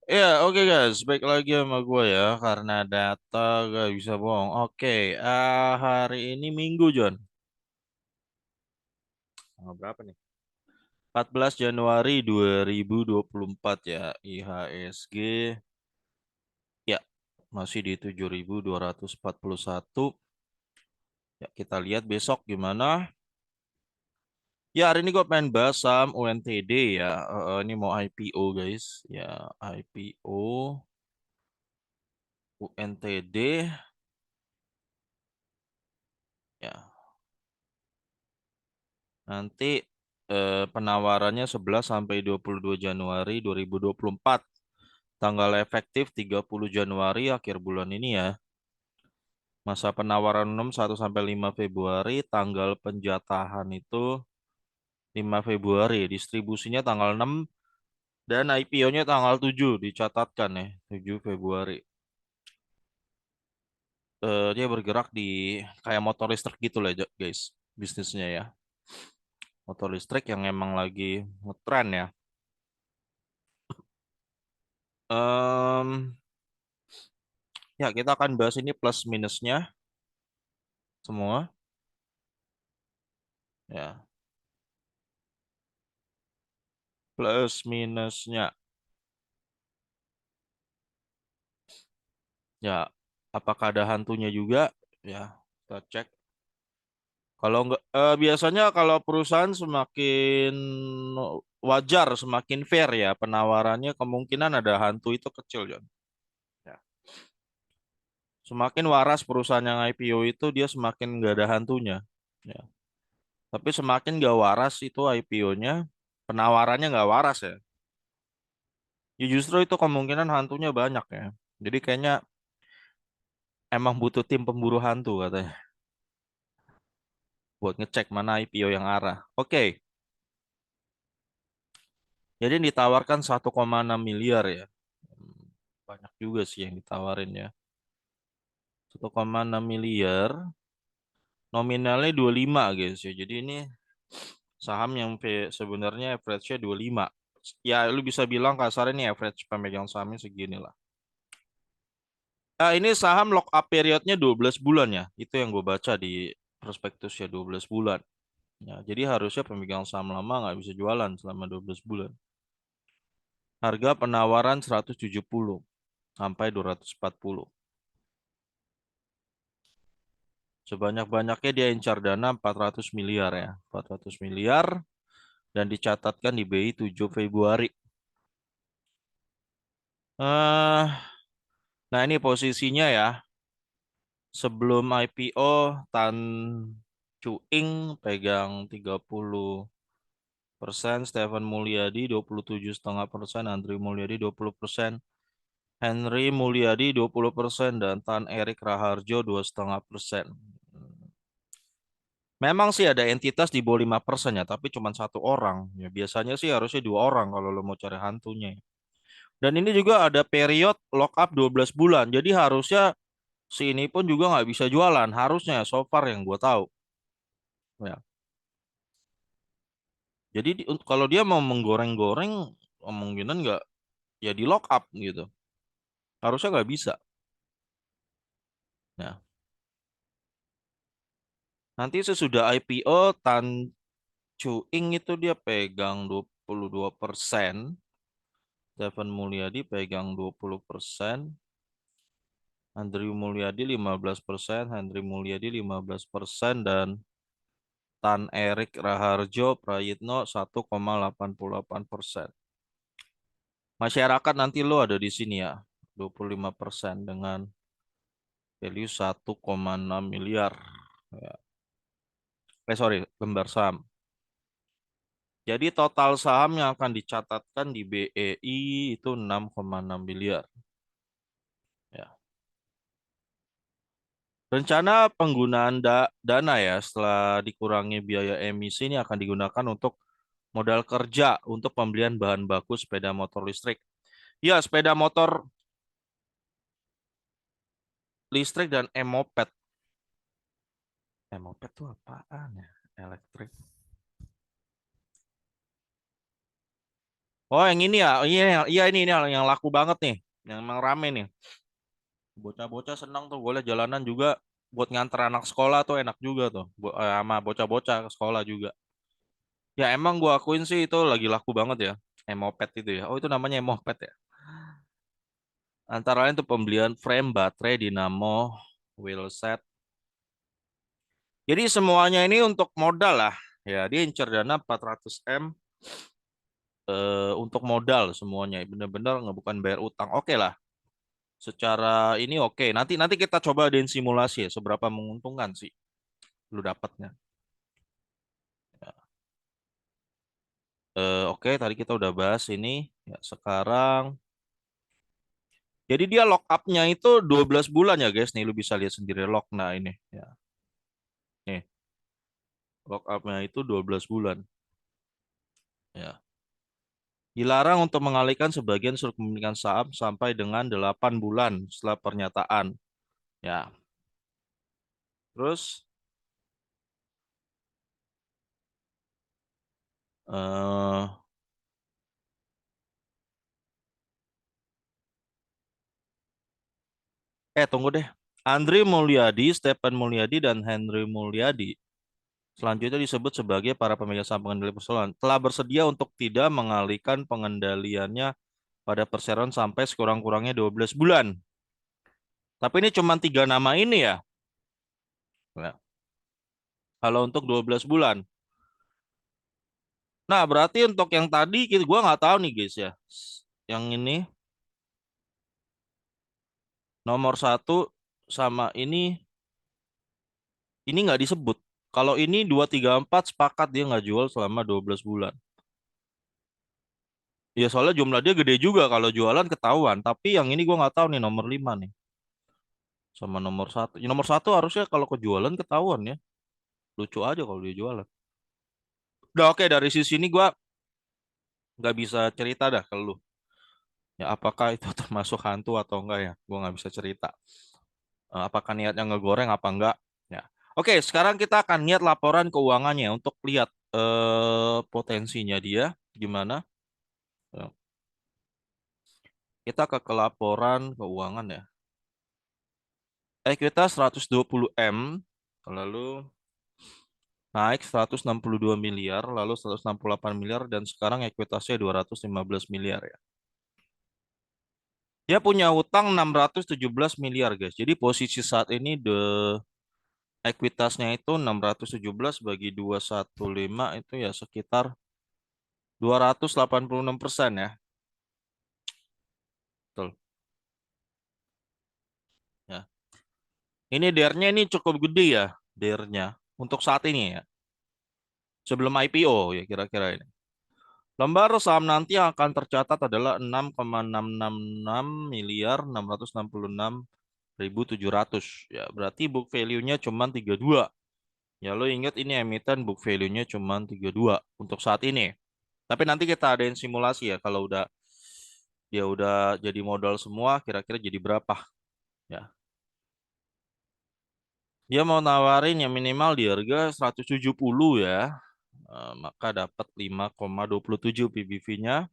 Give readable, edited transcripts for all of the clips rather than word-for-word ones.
Ya, oke guys, baik lagi sama gue ya, karena data gak bisa bohong. Oke, hari ini Minggu, John. Tanggal berapa nih? 14 Januari 2024 ya, IHSG ya masih di 7.241. Ya, kita lihat besok gimana. Ya, hari ini gue pengen bahas saham UNTD ya. Ini mau IPO guys. Ya, IPO UNTD ya. Nanti penawarannya 11 sampai 22 Januari 2024. Tanggal efektif 30 Januari akhir bulan ini ya. Masa penawaran umum 1 sampai 5 Februari, tanggal penjatahan itu 5 Februari, distribusinya tanggal 6 dan IPO-nya tanggal 7 dicatatkan ya, 7 Februari. Dia bergerak di kayak motor listrik gitu lah guys, bisnisnya ya. Motor listrik yang emang lagi ngetren ya. Em, Ya, kita akan bahas ini plus minusnya semua. Ya, plus minusnya. Ya, apakah ada hantunya juga? Ya, kita cek. Kalau enggak, biasanya kalau perusahaan semakin wajar, semakin fair ya penawarannya, kemungkinan ada hantu itu kecil, John. Ya. Semakin waras perusahaan yang IPO itu, dia semakin nggak ada hantunya. Ya. Tapi semakin nggak waras itu IPO-nya, penawarannya nggak waras ya. Ya justru itu kemungkinan hantunya banyak ya. Jadi kayaknya emang butuh tim pemburu hantu katanya buat ngecek mana IPO yang arah. Oke, jadi yang ditawarkan 1,6 miliar ya. Hmm, Banyak juga sih yang ditawarin ya. 1,6 miliar, nominalnya 25 guys ya. Jadi ini saham yang sebenarnya average-nya 25. Ya lu bisa bilang kasarnya ini average pemegang sahamnya segini lah. Ini saham lock up periodnya 12 bulan ya. Itu yang gue baca di prospektusnya 12 bulan. Ya, jadi harusnya pemegang saham lama nggak bisa jualan selama 12 bulan. Harga penawaran 170 sampai 240. Sebanyak-banyaknya dia incar dana 400 miliar ya. 400 miliar dan dicatatkan di BI 7 Februari. Eh, nah ini posisinya ya. Sebelum IPO Tan Cuing pegang 30%, Stephen Mulyadi 27,5%, Andri Mulyadi 20%, Henry Mulyadi 20% dan Tan Erik Raharjo 2,5%. Memang sih ada entitas di bawah 5% ya, tapi cuma satu orang. Ya, biasanya sih harusnya dua orang kalau lo mau cari hantunya. Dan ini juga ada period lock up 12 bulan. Jadi harusnya si ini pun juga nggak bisa jualan. Harusnya so far yang gue tahu. Ya. Jadi kalau dia mau menggoreng-goreng, kemungkinan nggak ya di lock up gitu. Harusnya nggak bisa. Nah, nanti sesudah IPO, Tan Cuing itu dia pegang 22%. Stephen Mulyadi pegang 20%, Andrew Mulyadi 15%, Henry Mulyadi 15%, dan Tan Erik Raharjo Prayitno 1,88%. Masyarakat nanti lo ada di sini ya, 25% dengan value 1,6 miliar. Ya. Sorry, lembar saham. Jadi total saham yang akan dicatatkan di BEI itu 6,6 miliar. Ya. Rencana penggunaan dana ya setelah dikurangi biaya emisi ini akan digunakan untuk modal kerja untuk pembelian bahan baku sepeda motor listrik. Ya, sepeda motor listrik dan e-moped. E-moped tuh apaan ya? Elektrik. Oh, yang ini ya. Iya, iya ini yang laku banget nih. Yang emang rame nih. Bocah-bocah senang tuh boleh jalanan juga buat nganter anak sekolah tuh enak juga tuh. Sama bocah-bocah ke sekolah juga. Ya emang gua akuin sih itu lagi laku banget ya. Emopet itu ya. Oh, itu namanya Emopet ya. Antara lain tuh pembelian frame, baterai, dinamo, wheelset. Jadi semuanya ini untuk modal lah. Ya, dia incer dana 400 M untuk modal semuanya. Bener-bener nggak bukan bayar utang. Oke lah. Secara ini oke. Nanti nanti kita coba adain simulasi ya, seberapa menguntungkan sih lu dapatnya. Ya. Oke, tadi kita udah bahas ini. Ya, sekarang jadi dia lock up-nya itu 12 bulan ya guys. Nih lu bisa lihat sendiri lock. Nah ini ya. Nih, lock up-nya itu 12 bulan. Ya. Dilarang untuk mengalihkan sebagian seluruh kepemilikan saham sampai dengan 8 bulan setelah pernyataan. Ya. Terus eh tunggu deh. Andri Mulyadi, Stephen Mulyadi dan Henry Mulyadi selanjutnya disebut sebagai para pemegang saham pengendali perseroan telah bersedia untuk tidak mengalihkan pengendaliannya pada perseroan sampai sekurang-kurangnya 12 bulan. Tapi ini cuma tiga nama ini ya. Ya. Kalau untuk 12 bulan. Nah, berarti untuk yang tadi gua nggak tahu nih guys ya. Yang ini nomor satu sama ini nggak disebut. Kalau ini 234 sepakat dia nggak jual selama 12 bulan. Ya soalnya jumlah dia gede juga kalau jualan ketahuan. Tapi yang ini gua nggak tahu nih nomor 5 nih. Sama nomor satu. Ya, nomor satu harusnya kalau kejualan ketahuan ya. Lucu aja kalau dia jualan. Udah oke dari sisi ini gua nggak bisa cerita dah ke lu. Ya apakah itu termasuk hantu atau enggak ya? Gua nggak bisa cerita. Apakah niatnya ngegoreng apa enggak? Ya. Oke, sekarang kita akan lihat laporan keuangannya untuk lihat potensinya dia gimana. Ya. Kita ke laporan keuangan ya. Ekuitas 120 M, lalu naik 162 miliar, lalu 168 miliar, dan sekarang ekuitasnya 215 miliar ya. Dia punya utang 617 miliar guys. Jadi posisi saat ini ekuitasnya itu 617 bagi 215 itu ya sekitar 286% ya. Betul. Ya. Ini DER-nya ini cukup gede ya, DER-nya untuk saat ini ya. Sebelum IPO ya kira-kira ini. Lembar saham nanti yang akan tercatat adalah 6,666 miliar 666.700. Ya, berarti book value-nya cuma 32. Ya, lo ingat ini emiten book value-nya cuma 32 untuk saat ini. Tapi nanti kita adain simulasi ya kalau dia udah jadi modal semua kira-kira jadi berapa ya. Dia mau nawarin yang minimal di harga 170 ya. Maka dapat 5,27 PBV-nya.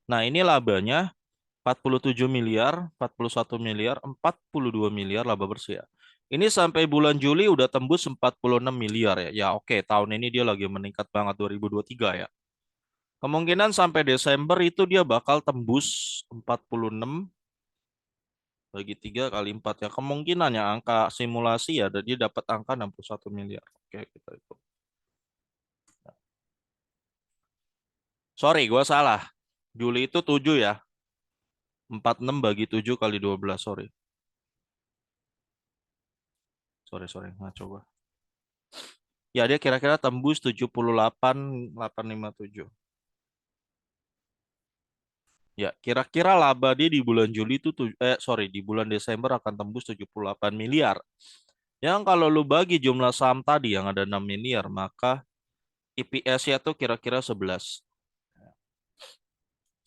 Nah, ini labanya 47 miliar, 41 miliar, 42 miliar laba bersih ya. Ini sampai bulan Juli udah tembus 46 miliar ya. Ya oke, tahun ini dia lagi meningkat banget 2023 ya. Kemungkinan sampai Desember itu dia bakal tembus 46 bagi 3 kali 4 ya. Kemungkinan ya angka simulasi ya dia dapat angka 61 miliar. Oke, kita itu. Sorry, gua salah. Juli itu 7 ya. 46 bagi 7 kali 12, sorry. Sorry, nah coba. Ya, dia kira-kira tembus 78.857. Ya, kira-kira laba dia di bulan Juli itu sorry, di bulan Desember akan tembus 78 miliar. Yang kalau lu bagi jumlah saham tadi yang ada 6 miliar, maka EPS-nya tuh kira-kira 11.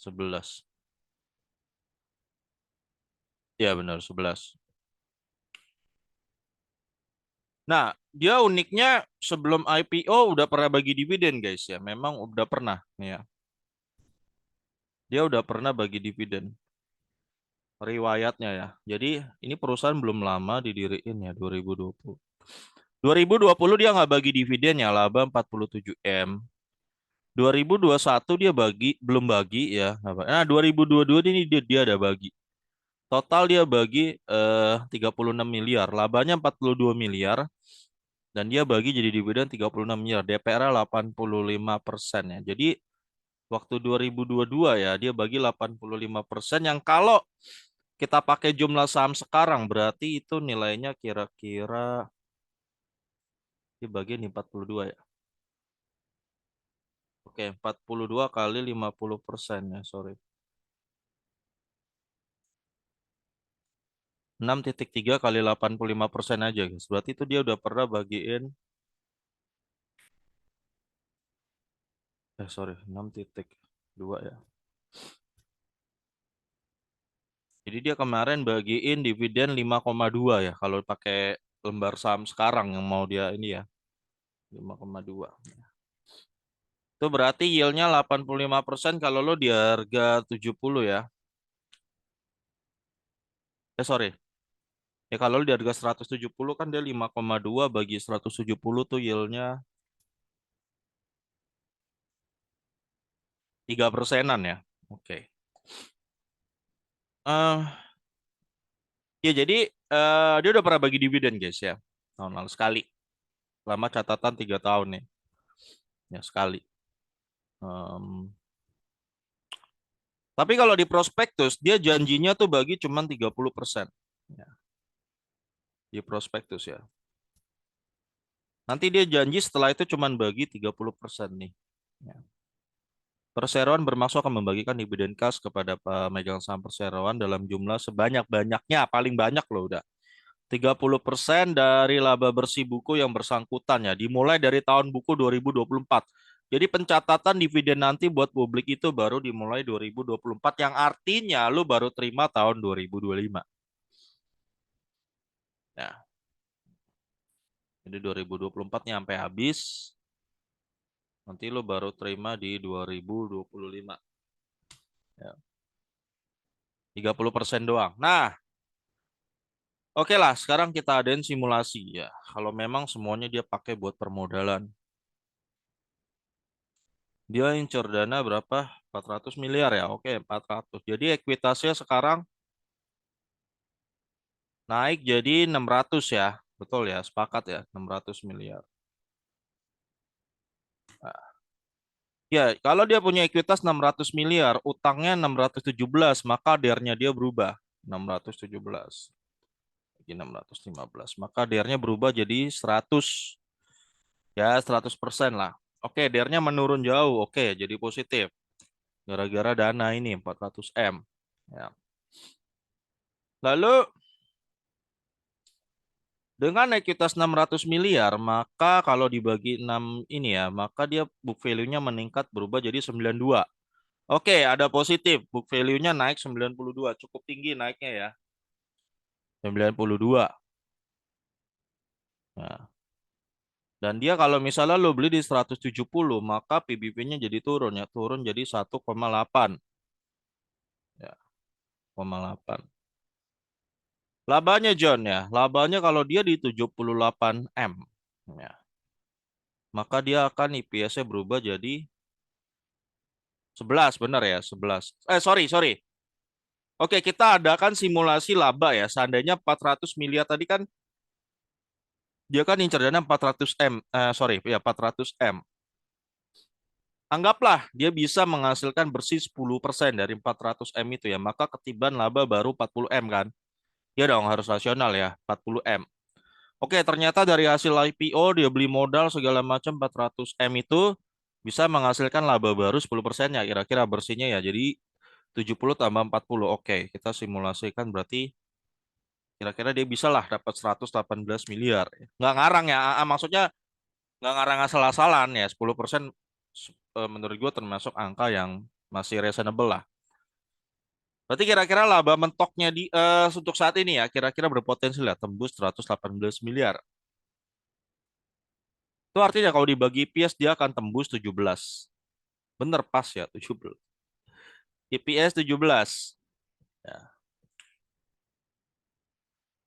11. Ya, benar 11. Nah, dia uniknya sebelum IPO udah pernah bagi dividen guys ya. Memang udah pernah nih ya. Dia udah pernah bagi dividen. Riwayatnya ya. Jadi ini perusahaan belum lama didiriin ya 2020. 2020 dia nggak bagi dividen ya, laba 47 M. 2021 dia belum bagi ya. Nah, 2022 ini dia ada bagi. Total dia bagi 36 miliar, labanya 42 miliar dan dia bagi jadi dividen 36 miliar. DPR 85% ya. Jadi waktu 2022 ya dia bagi 85% yang kalau kita pakai jumlah saham sekarang berarti itu nilainya kira-kira dibagi nih 42 ya. Oke, 42 kali 50% ya, sorry. 6,3 kali 85% aja, guys. Berarti itu dia udah pernah bagiin, sorry, 6,2 ya. Jadi dia kemarin bagiin dividen 5,2 ya, kalau pakai lembar saham sekarang yang mau dia ini ya, 5,2. Itu berarti yieldnya 85% kalau lo di harga 70 ya. Sorry. Ya kalau lo di harga 170 kan dia 5,2 bagi 170 tuh yieldnya 3%-an ya. Oke. Ya jadi dia udah pernah bagi dividen guys ya. Tahun lalu sekali. Lama catatan 3 tahun nih. Ya sekali. Em, tapi kalau di prospektus dia janjinya tuh bagi cuma 30%. Ya, di prospektus ya. Nanti dia janji setelah itu cuma bagi 30% nih. Ya. Perseroan bermaksud akan membagikan dividen kas kepada pemegang saham perseroan dalam jumlah sebanyak-banyaknya, paling banyak loh udah. 30% dari laba bersih buku yang bersangkutan ya, dimulai dari tahun buku 2024. Jadi pencatatan dividen nanti buat publik itu baru dimulai 2024 yang artinya lu baru terima tahun 2025. Ya, jadi 2024 nyampe habis, nanti lu baru terima di 2025. Ya, 30% doang. Nah, oke lah, sekarang kita adain simulasi ya. Kalau memang semuanya dia pakai buat permodalan. Dia incer dana berapa? 400 miliar ya. Oke, 400. Jadi ekuitasnya sekarang naik jadi 600 ya. Betul ya, sepakat ya, 600 miliar. Nah, ya, kalau dia punya ekuitas 600 miliar, utangnya 617, maka DR-nya dia berubah. 617 lagi 615. Maka DR-nya berubah jadi 100. Ya, 100% lah. Oke, DR-nya menurun jauh. Oke, jadi positif. Gara-gara dana ini 400 M. Ya. Lalu dengan ekuitas 600 miliar, maka kalau dibagi 6 ini ya, maka dia book value-nya meningkat berubah jadi 92. Oke, ada positif. Book value-nya naik 92. Cukup tinggi naiknya ya. 92. Nah, dan dia kalau misalnya lo beli di 170, maka PBV-nya jadi turun ya. Turun jadi 1,8. Ya, 1,8. Labanya John ya. Labanya kalau dia di 78 M. Ya, maka dia akan IPS-nya berubah jadi 11, benar ya, 11. Sorry, sorry. Oke, kita adakan simulasi laba ya. Seandainya 400 miliar tadi kan dia kan incer dana 400 M. Sorry, ya 400 M. Anggaplah dia bisa menghasilkan bersih 10% dari 400 M itu ya. Maka ketiban laba baru 40 M kan. Ya dong harus rasional ya, 40 M. Oke, ternyata dari hasil IPO dia beli modal segala macam 400 M itu bisa menghasilkan laba baru 10% ya. Kira-kira bersihnya ya. Jadi 70 tambah 40. Oke, kita simulasikan berarti kira-kira dia bisa lah dapat 118 miliar. Nggak ngarang ya, maksudnya nggak ngarang asal-asalan ya. 10% menurut gue termasuk angka yang masih reasonable lah. Berarti kira-kira laba mentoknya untuk saat ini ya, kira-kira berpotensi lah tembus 118 miliar. Itu artinya kalau dibagi PS dia akan tembus 17. Bener pas ya 17. EPS 17. Ya.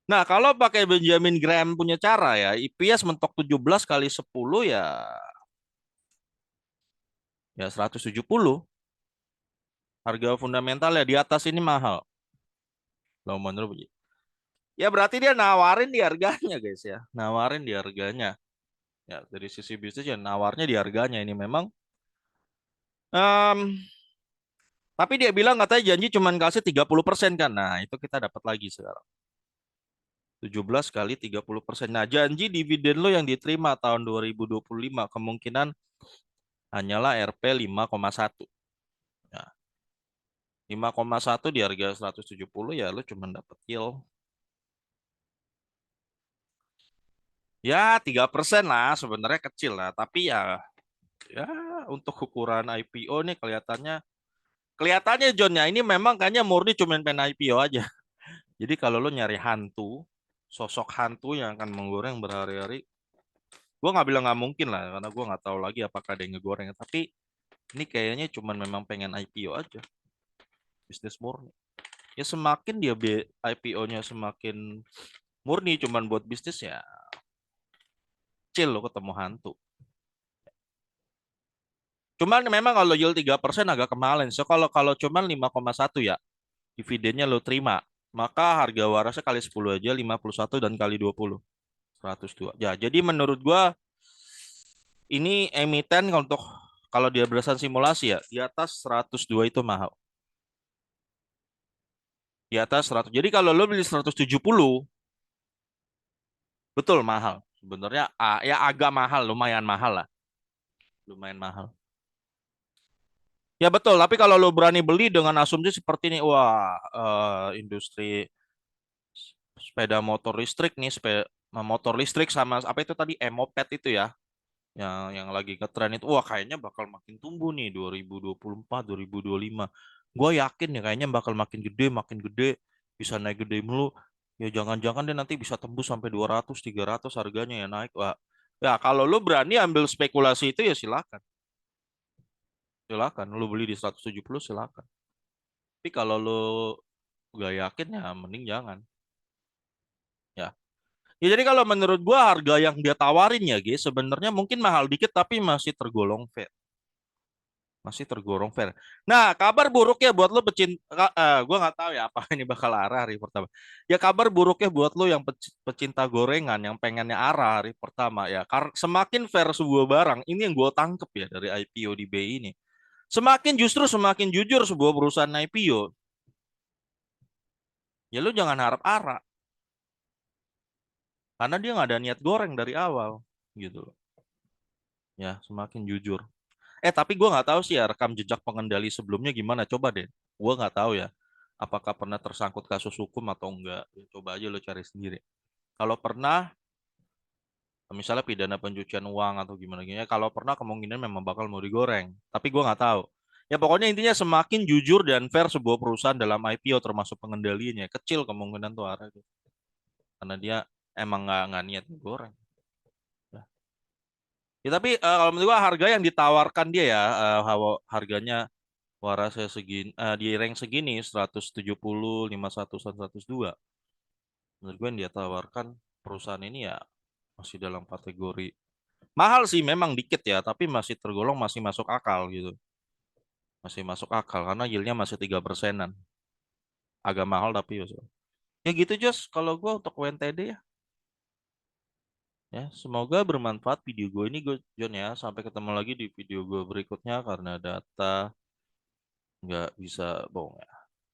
Nah, kalau pakai Benjamin Graham punya cara ya, EPS mentok 17 kali 10 ya 170. Harga fundamental ya di atas ini mahal. Loh menurut ya berarti dia nawarin di harganya guys ya. Nawarin di harganya. Ya dari sisi bisnis ya nawarnya di harganya ini memang em, tapi dia bilang katanya janji cuma kasih 30% kan. Nah, itu kita dapat lagi sekarang. 17 kali 30%. Nah, janji dividen lo yang diterima tahun 2025 kemungkinan hanyalah RP 5,1. Nah, 5,1 di harga 170 ya lo cuma dapat yield. Ya, 3% lah sebenarnya kecil lah, tapi ya untuk ukuran IPO nih kelihatannya John ya ini memang kayaknya murni cuma pengen IPO aja. Jadi kalau lo nyari hantu, sosok hantu yang akan menggoreng berhari-hari, gue nggak bilang nggak mungkin lah, karena gue nggak tahu lagi apakah ada yang ngegoreng. Tapi ini kayaknya cuma memang pengen IPO aja, bisnis murni. Ya semakin dia IPO-nya semakin murni cuman buat bisnis ya, chill lo ketemu hantu. Cuman memang kalau yield 3% agak kemahalan. So kalau kalau cuman 5,1 ya, dividennya lo terima, maka harga warasnya kali 10 aja 51 dan kali 20 102. Ya, jadi menurut gua ini emiten untuk kalau dia berdasarkan simulasi ya, di atas 102 itu mahal. Di atas 100. Jadi kalau lo beli 170, betul mahal. Sebenarnya ya agak mahal, lumayan mahal lah. Lumayan mahal. Ya betul, tapi kalau lo berani beli dengan asumsi seperti ini, wah, industri sepeda motor listrik nih, motor listrik sama apa itu tadi emoped itu ya, yang lagi ngetren itu, wah kayaknya bakal makin tumbuh nih 2024, 2025. Gue yakin ya kayaknya bakal makin gede, bisa naik gede mulu. Ya jangan-jangan dia nanti bisa tembus sampai 200, 300 harganya ya naik. Wah, ya kalau lu berani ambil spekulasi itu ya silakan. Silakan, lu beli di 170 silakan. Tapi kalau lu gak yakin ya mending jangan. Ya. Ya jadi kalau menurut gua harga yang dia tawarin ya, Gi, sebenarnya mungkin mahal dikit tapi masih tergolong fair. Masih tergolong fair. Nah, kabar buruknya buat lo pecinta, gue nggak tahu ya apa ini bakal arah hari pertama. Ya kabar buruknya buat lo yang pecinta gorengan, yang pengennya arah hari pertama ya. Semakin fair sebuah barang, ini yang gue tangkep ya dari IPO di BI ini. Justru semakin jujur sebuah perusahaan IPO, ya lo jangan harap arah, karena dia nggak ada niat goreng dari awal, gitu loh. Ya, semakin jujur. Tapi gue nggak tahu sih ya rekam jejak pengendali sebelumnya gimana. Coba deh. Gue nggak tahu ya. Apakah pernah tersangkut kasus hukum atau enggak. Ya, coba aja lo cari sendiri. Kalau pernah, misalnya pidana pencucian uang atau gimana gini. Kalau pernah kemungkinan memang bakal mau digoreng. Tapi gue nggak tahu. Ya pokoknya intinya semakin jujur dan fair sebuah perusahaan dalam IPO termasuk pengendaliannya. Kecil kemungkinan tuh arah itu. Karena dia emang nggak niat goreng. Ya tapi kalau menurut gua harga yang ditawarkan dia ya, harganya warasnya segini, di rank segini 170, 51, 102. Menurut gue yang dia tawarkan perusahaan ini ya masih dalam kategori mahal sih memang dikit ya, tapi masih tergolong masih masuk akal gitu. Masih masuk akal karena yieldnya masih 3%-an. Agak mahal tapi ya. Ya gitu Jos, kalau gue untuk WNTD ya. Ya, semoga bermanfaat video gue ini gue John ya. Sampai ketemu lagi di video gue berikutnya karena data nggak bisa bohong ya.